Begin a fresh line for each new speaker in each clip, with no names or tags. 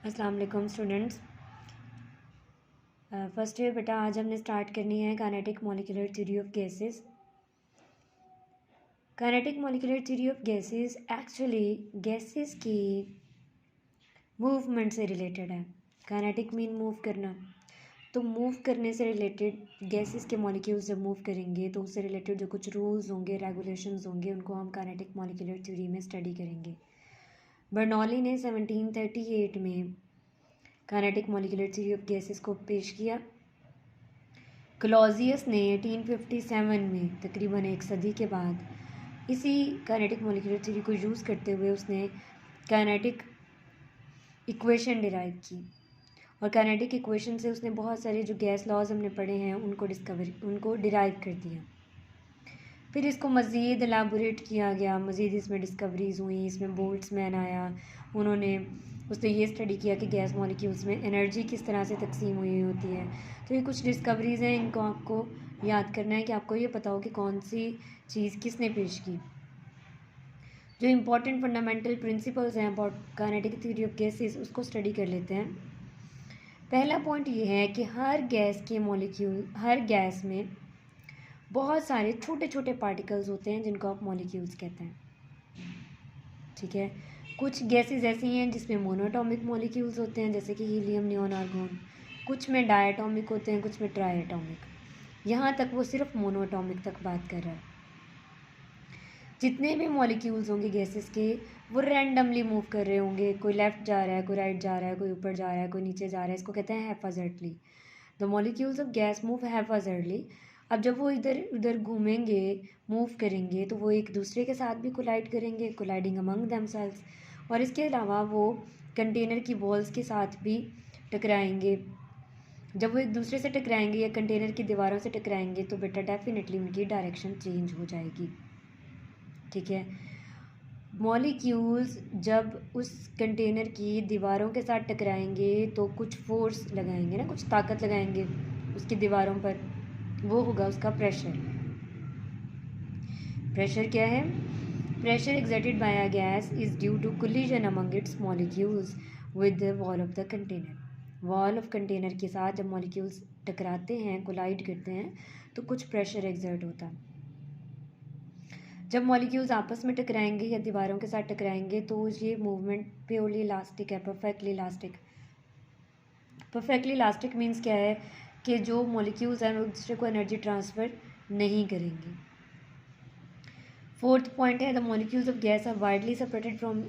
अस्सलाम वालेकुम students. First year बेटा, आज हमने स्टार्ट करनी है kinetic molecular theory of gases. Kinetic molecular theory of gases actually gases की मूवमेंट से रिलेटेड है। काइनेटिक मीन मूव करना, तो मूव करने से रिलेटेड गैसेस के मॉलिक्यूल्स जब मूव करेंगे तो उससे रिलेटेड जो कुछ रूल्स होंगे, रेगुलेशंस होंगे, उनको हम काइनेटिक मॉलिक्यूलर थ्योरी में स्टडी करेंगे। बर्नौली ने 1738 में kinetic molecular theory of gases को पेश किया। क्लॉजियस ने 1857 में, तकरीबन एक सदी के बाद, इसी काइनेटिक मॉलिक्यूलर थ्योरी को यूज़ करते हुए उसने काइनेटिक इक्वेशन डिराइव की। और काइनेटिक इक्वेशन से उसने बहुत सारे जो गैस लॉज हमने पढ़े हैं उनको डिराइव कर दिया। फिर इसको मज़ीद एलाबोरेट किया गया, मज़ीद इसमें डिस्कवरीज़ हुई, इसमें बोल्ट्जमैन आया, उसने ये स्टडी किया कि गैस मॉलिक्यूल्स में एनर्जी किस तरह से तकसीम हुई होती है। तो ये कुछ डिस्कवरीज़ हैं, इनको आपको याद करना है कि आपको ये पता हो कि कौन सी चीज़ किसने पेश की। जो इम्पोर्टेंट फंडामेंटल प्रिंसिपल्स हैं about kinetic theory of gases, उसको स्टडी कर लेते हैं। पहला पॉइंट ये है कि हर गैस में बहुत सारे छोटे छोटे पार्टिकल्स होते हैं जिनको आप मॉलिक्यूल्स कहते हैं। ठीक है, कुछ गैसेस ऐसी हैं जिसमें मोनोटॉमिक मॉलिक्यूल्स होते हैं, जैसे कि हीलियम, नियॉन, आर्गॉन। कुछ में डायटॉमिक होते हैं, कुछ में ट्राइएटॉमिक। यहाँ तक वो सिर्फ मोनोटॉमिक तक बात कर रहा है। जितने भी मॉलिक्यूल्स होंगे गैसेस के, वो रैंडमली मूव कर रहे होंगे। कोई लेफ़्ट जा रहा है, कोई राइट जा रहा है, कोई ऊपर जा रहा है, कोई नीचे जा रहा है। इसको कहते हैं haphazardly. The molecules of gas move haphazardly. अब जब वो इधर उधर घूमेंगे, मूव करेंगे, तो वो एक दूसरे के साथ भी कोलाइड करेंगे, कोलाइडिंग अमंग देमसेल्व्स। और इसके अलावा वो कंटेनर की वॉल्स के साथ भी टकराएंगे। जब वो एक दूसरे से टकराएंगे या कंटेनर की दीवारों से टकराएंगे तो बेटा डेफिनेटली उनकी डायरेक्शन चेंज हो जाएगी। ठीक है, मॉलिक्यूल्स जब उस कंटेनर की दीवारों के साथ टकराएंगे तो कुछ फोर्स लगाएंगे ना, कुछ ताकत लगाएंगे उसकी दीवारों पर। वो होगा उसका प्रेशर। प्रेशर क्या है? Pressure exerted by a gas is due to collision among its molecules with the wall of the container. Wall of container के साथ जब मॉलिक्यूल्स टकराते हैं, कोलाइड करते हैं, तो कुछ प्रेशर एक्सर्ट होता है। जब मॉलिक्यूल्स आपस में टकराएंगे या दीवारों के साथ टकराएंगे तो ये मूवमेंट प्योरली इलास्टिक है, perfectly elastic. Perfectly elastic means क्या है कि जो मॉलिक्यूल्स हैं वो एक दूसरे को एनर्जी ट्रांसफ़र नहीं करेंगे। फोर्थ पॉइंट है, the molecules of gas are widely separated from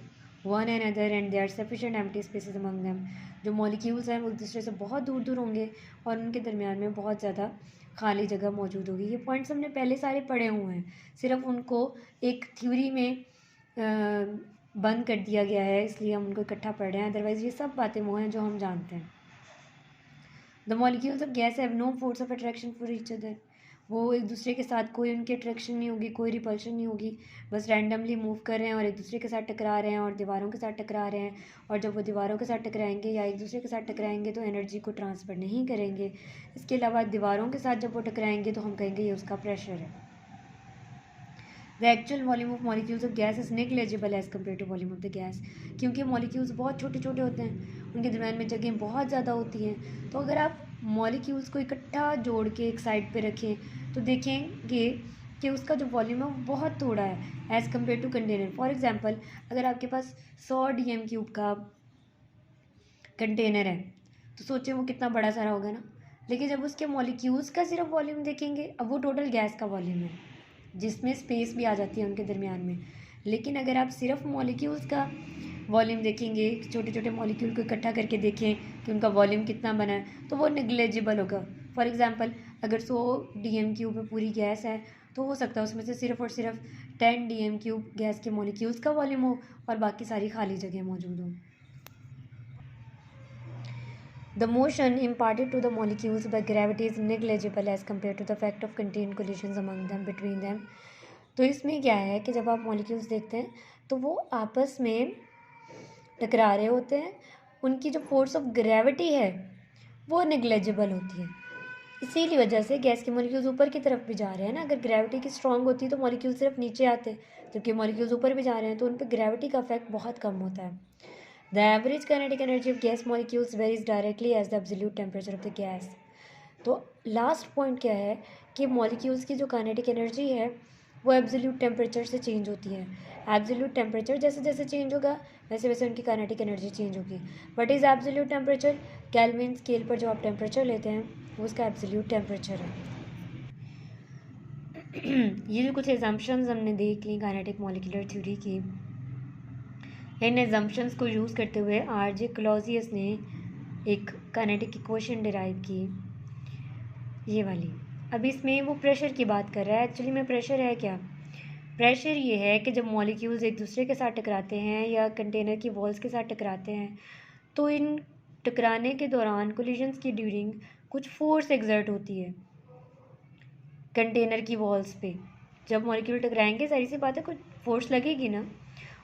one and other and they are sufficient empty spaces among them. जो मॉलिक्यूल्स हैं वो एक दूसरे से बहुत दूर दूर होंगे और उनके दरमियान में बहुत ज़्यादा खाली जगह मौजूद होगी। ये पॉइंट्स हमने पहले सारे पढ़े हुए हैं, सिर्फ उनको एक थ्योरी में बंद कर दिया गया है, इसलिए हम उनको इकट्ठा पढ़ रहे हैं। अदरवाइज़ ये सब बातें वो हैं जो हम जानते हैं। The molecules of gas have no force of attraction for each other. वो एक दूसरे के साथ कोई उनकी अट्रैक्शन नहीं होगी, कोई रिपल्शन नहीं होगी, बस रैंडमली मूव कर रहे हैं और एक दूसरे के साथ टकरा रहे हैं और दीवारों के साथ टकरा रहे हैं। और जब वो दीवारों के साथ टकराएंगे या एक दूसरे के साथ टकराएंगे तो एनर्जी को ट्रांसफ़र नहीं करेंगे। इसके अलावा दीवारों के साथ जब वो टकराएंगे तो हम कहेंगे ये उसका प्रेशर है। The actual volume of molecules of gas is negligible as compare to volume of the gas. क्योंकि मॉलिक्यूल्स बहुत छोटे छोटे होते हैं, उनके दरम्यान में जगह बहुत ज़्यादा होती हैं। तो अगर आप मॉलिक्यूल्स को इकट्ठा जोड़ के एक साइड पे रखें तो देखेंगे कि उसका जो वॉल्यूम है वो बहुत थोड़ा है as compare to container. For example, अगर आपके पास 100 dm³ का कंटेनर है तो सोचें वो कितना बड़ा सारा होगा ना। लेकिन जब उसके मॉलिक्यूल्स का सिर्फ वॉल्यूम देखेंगे, अब वो टोटल गैस का वॉल्यूम है जिसमें स्पेस भी आ जाती है उनके दरमियान में। लेकिन अगर आप सिर्फ मॉलिक्यूल्स का वॉल्यूम देखेंगे, छोटे छोटे मॉलिक्यूल को इकट्ठा करके देखें कि उनका वॉल्यूम कितना बना है, तो वो नेग्लिजिबल होगा। फॉर एग्जांपल, अगर 100 dm³ में पूरी गैस है तो हो सकता है उसमें से सिर्फ और सिर्फ 10 dm³ गैस के मॉलिक्यूल्स का वॉल्यूम हो और बाकी सारी खाली जगह मौजूद हो। The motion imparted to the molecules by gravity is negligible as compared to the fact of contained collisions among them between them. तो इसमें क्या है कि जब आप मॉलिक्यूल्स देखते हैं तो वो आपस में टकरा रहे होते हैं, उनकी जो फोर्स ऑफ ग्रेविटी है वो नेग्लिजिबल होती है। इसीलिए वजह से गैस के मॉलिक्यूल्स ऊपर की तरफ भी जा रहे हैं ना। अगर ग्रेविटी की स्ट्रांग होती तो मॉलिक्यूल सिर्फ नीचे आते, जबकि मॉलिक्यूल्स ऊपर भी जा रहे हैं तो उन पर ग्रेविटी का इफेक्ट बहुत कम होता है। The average kinetic energy of gas molecules varies directly as the absolute temperature of the gas. तो लास्ट पॉइंट क्या है कि मॉलिक्यूल्स की जो काइनेटिक एनर्जी है वो एब्सोल्यूट टेम्परेचर से चेंज होती है। एब्सोल्यूट टेम्परेचर जैसे जैसे चेंज होगा वैसे वैसे उनकी काइनेटिक एनर्जी चेंज होगी। What is absolute temperature? Kelvin scale पर जो आप टेम्परेचर लेते हैं वो उसका एब्सोल्यूट टेम्परेचर है। ये जो कुछ एजम्पशंस हमने देख ली काइनेटिक मॉलिक्यूलर थ्योरी की, इन एजम्पशंस को यूज़ करते हुए आरजे क्लॉजियस ने एक काइनेटिक इक्वेशन डिराइव की, ये वाली। अब इसमें वो प्रेशर की बात कर रहा है। एक्चुअली में प्रेशर है क्या? प्रेशर ये है कि जब मॉलिक्यूल्स एक दूसरे के साथ टकराते हैं या कंटेनर की वॉल्स के साथ टकराते हैं तो इन टकराने के दौरान कोलिजन्स की ड्यूरिंग कुछ फोर्स एक्सर्ट होती है कंटेनर की वॉल्स पे। जब मॉलिक्यूल टकराएंगे सारी सी बात है कुछ फोर्स लगेगी ना,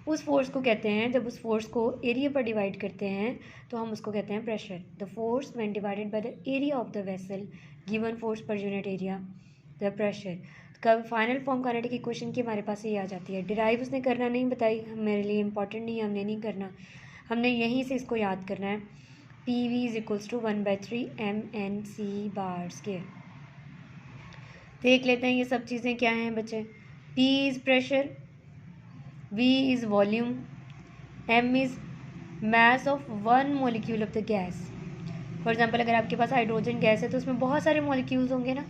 उस फोर्स को कहते हैं, जब उस फोर्स को एरिया पर डिवाइड करते हैं तो हम उसको कहते हैं pressure. The force when divided by the area of the vessel given force per unit area the pressure. कब फाइनल फॉर्म काइनेटिक इक्वेशन की हमारे पास ये आ जाती है। डिराइव उसने करना नहीं बताई, मेरे लिए इंपॉर्टेंट नहीं है, हमने नहीं करना, हमने यहीं से इसको याद करना है। P V is equals to 1/3 MnC bar square. देख लेते हैं ये सब चीज़ें क्या हैं बच्चे। P is pressure, V is volume, M is mass of one molecule of the gas. For example अगर आपके पास हाइड्रोजन गैस है तो उसमें बहुत सारे मॉलिक्यूल्स होंगे ना,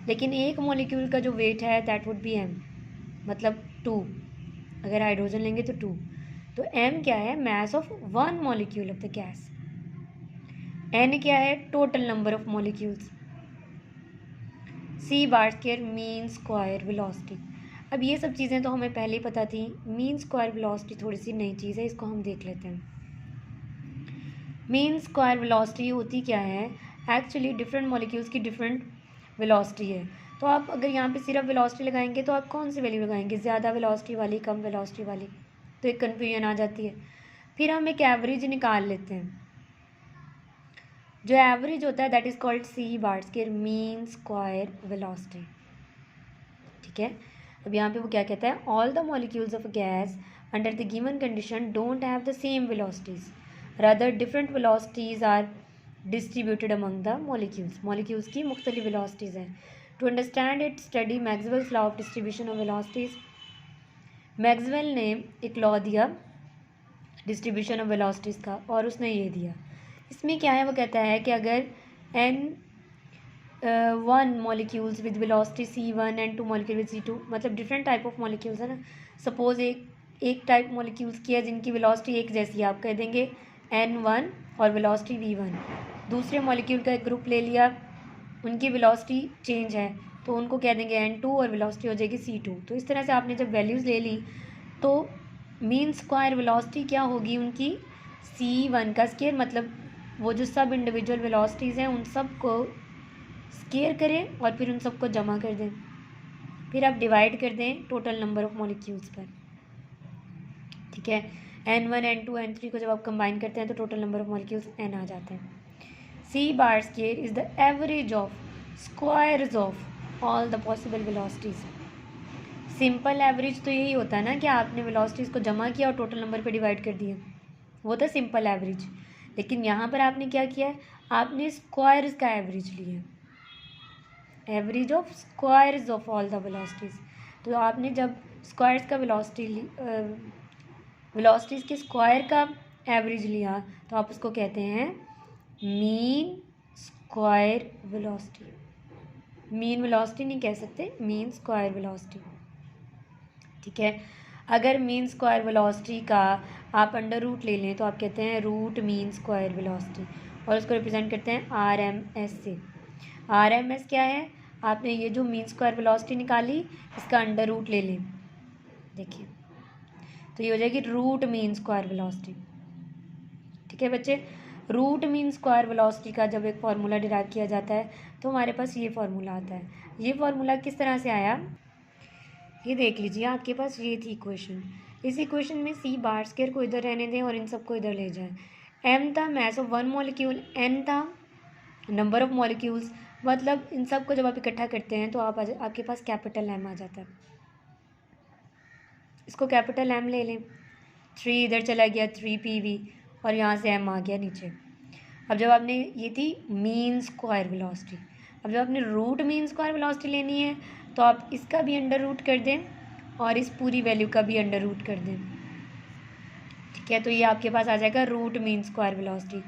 लेकिन एक मॉलिक्यूल का जो वेट है दैट वुड बी m, मतलब 2। अगर हाइड्रोजन लेंगे तो 2, तो m क्या है? Mass of one molecule of the gas. n क्या है? Total number of molecules. c bar square mean square velocity. अब ये सब चीज़ें तो हमें पहले ही पता थी। मीन स्क्वायर वेलोसिटी थोड़ी सी नई चीज़ है, इसको हम देख लेते हैं। मीन स्क्वायर वेलोसिटी होती क्या है? एक्चुअली डिफरेंट मॉलिक्यूल्स की डिफरेंट वेलोसिटी है। तो आप अगर यहाँ पे सिर्फ वेलोसिटी लगाएंगे तो आप कौन सी वैल्यू लगाएंगे? ज़्यादा वेलोसिटी वाली, कम वेलोसिटी वाली, तो एक कन्फ्यूजन आ जाती है। फिर हम एक एवरेज निकाल लेते हैं। जो एवरेज होता है that is called C bar square mean square velocity. ठीक है, अब यहाँ पे वो क्या कहता है? All the molecules of gas under the given condition don't have the same velocities, rather different velocities are distributed among the molecules. Molecules की मुख्तलिफ वेलोसिटीज़ हैं। To understand it study Maxwell's law of distribution of velocities. Maxwell ने एक law दिया distribution of velocities का, और उसने ये दिया, इसमें क्या है? वो कहता है कि अगर one molecules with velocity C1 and 2 molecule with C2, मतलब डिफरेंट टाइप ऑफ मॉलिक्यूल्स है ना। सपोज एक टाइप मॉलिक्यूल्स की है जिनकी वेलोसिटी एक जैसी है, आप कह देंगे N1 और वेलोसिटी V1। दूसरे मॉलिक्यूल का एक ग्रुप ले लिया, उनकी वेलोसिटी चेंज है तो उनको कह देंगे N2 और वेलोसिटी हो जाएगी C2। तो इस तरह से आपने जब वैल्यूज़ ले ली तो मीन स्क्वायर वेलोसिटी क्या होगी उनकी? C1 का स्क्वायर, मतलब वो जो सब इंडिविजुअल वेलोसिटीज़ हैं उन सब को स्क्वायर करें और फिर उन सबको जमा कर दें, फिर आप डिवाइड कर दें टोटल नंबर ऑफ मॉलिक्यूल्स पर। ठीक है, N1 N2 N3 को जब आप कंबाइन करते हैं तो total number of molecules N आ जाते हैं। C bar square is the average of squares of all the possible velocities. Simple average तो यही होता है ना कि आपने वेलोसिटीज़ को जमा किया और टोटल नंबर पे डिवाइड कर दिया, वो था सिंपल एवरेज। लेकिन यहाँ पर आपने क्या किया है? आपने स्क्वायर्स का एवरेज लिया, average of squares of all the velocities. तो आपने जब स्क्वायर्स का वेलोसिटीज़ के स्क्वायर का एवरेज लिया तो आप उसको कहते हैं mean square velocity. Mean velocity नहीं कह सकते, मीन स्क्वायर वेलोसिटी। ठीक है, अगर मीन स्क्वायर वेलोसिटी का आप अंडर रूट ले लें तो आप कहते हैं रूट मीन स्क्वायर वेलोसिटी, और उसको रिप्रेजेंट करते हैं RMS से। RMS क्या है? आपने ये जो मीन स्क्वायर वेलोसिटी निकाली इसका अंडर रूट ले लें, देखिए तो ये हो जाएगी रूट मीन स्क्वायर वेलोसिटी। ठीक है बच्चे, रूट मीन स्क्वायर वेलोसिटी का जब एक फार्मूला डिराइव किया जाता है तो हमारे पास ये फार्मूला आता है। ये फार्मूला किस तरह से आया ये देख लीजिए, आपके पास ये थी इक्वेशन। इस इक्वेशन में C बार स्क्वायर को इधर रहने दें और इन सबको इधर ले जाएं। M था mass of one molecule, N था नंबर ऑफ मॉलिक्यूल्स, मतलब इन सब को जब आप इकट्ठा करते हैं तो आपके पास कैपिटल M आ जाता है। इसको कैपिटल M ले लें 3 इधर चला गया 3 PV और यहाँ से m आ गया नीचे। अब जब आपने ये थी मीन स्क्वायर वेलोसिटी, अब जब आपने रूट मीन स्क्वायर वेलोसिटी लेनी है तो आप इसका भी अंडर रूट कर दें और इस पूरी वैल्यू का भी अंडर रूट कर दें। ठीक है, तो ये आपके पास आ जाएगा रूट मीन स्क्वायर वेलोसिटी।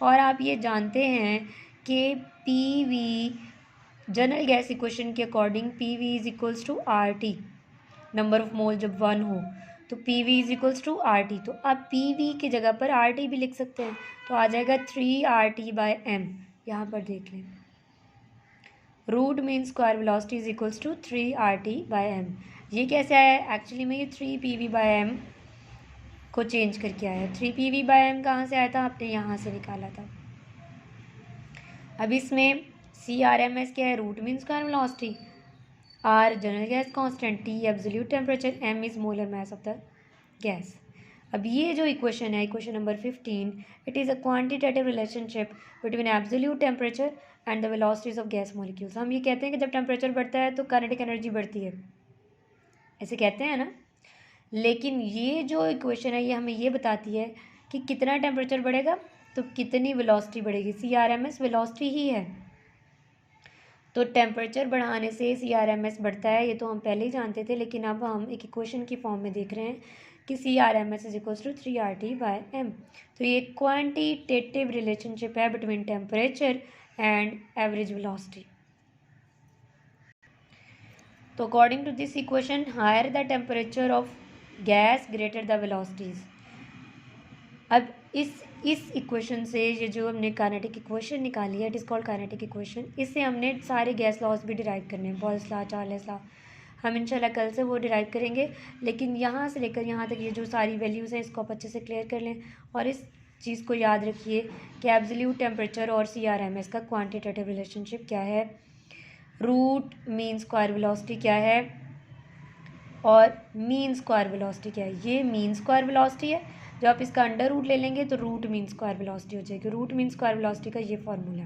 और आप ये जानते हैं कि पी जनरल गैस इक्वेशन के according PV is equals to RT, number of mole जब 1 हो तो PV is equals to RT। तो आप PV की जगह पर RT भी लिख सकते हैं, तो आ जाएगा 3RT/m। यहाँ पर देख लें, root mean square velocity is equals to 3RT/m। ये कैसे आया है? एक्चुअली में ये 3PV/m को चेंज करके आया है। 3PV/m कहाँ से आया था? आपने यहाँ से निकाला था। अब इसमें CRMS क्या है? Root mean square velocity, R general gas constant, T absolute temperature, M is molar mass of the gas. अब ये जो इक्वेशन है, equation number 15, it is a quantitative relationship between absolute temperature and the velocities of gas molecules. हम ये कहते हैं कि जब टेम्परेचर बढ़ता है तो काइनेटिक एनर्जी बढ़ती है, ऐसे कहते हैं ना। लेकिन ये जो इक्वेशन है ये हमें ये बताती है कि कितना टेम्परेचर बढ़ेगा तो कितनी वेलोसिटी बढ़ेगी। CRMS वेलोसिटी ही है, तो टेम्परेचर बढ़ाने से CRMS बढ़ता है, ये तो हम पहले ही जानते थे। लेकिन अब हम एक इक्वेशन की फॉर्म में देख रहे हैं कि CRMS is equals to 3RT/m। तो ये क्वांटिटेटिव रिलेशनशिप है between temperature and average velocity. तो according to this equation, higher the temperature of gas greater the velocities. अब इस इक्वेशन से ये जो हमने काइनेटिक इक्वेशन निकाली है, it is called kinetic equation, इससे हमने सारे गैस लॉज भी डिराइव करने हैं, बॉयल्स लॉ, चार्ल्स लॉ, हम इंशाल्लाह कल से वो डिराइव करेंगे। लेकिन यहाँ से लेकर यहाँ तक ये जो सारी वैल्यूज़ हैं इसको आप अच्छे से क्लियर कर लें और इस चीज़ को याद रखिए कि एब्सोल्यूट टेम्परेचर और CRMS का क्वांटिटेटिव रिलेशनशिप क्या है, रूट मीन स्क्वायर वेलोसिटी क्या है और मीन स्क्वायर वेलोसिटी क्या है। ये मीन स्क्वायर वेलोसिटी है, जब आप इसका अंडर रूट ले लेंगे तो रूट मीन स्क्वायर वेलोसिटी हो जाएगी। रूट मीन स्क्वायर वेलोसिटी का ये फॉर्मूला है।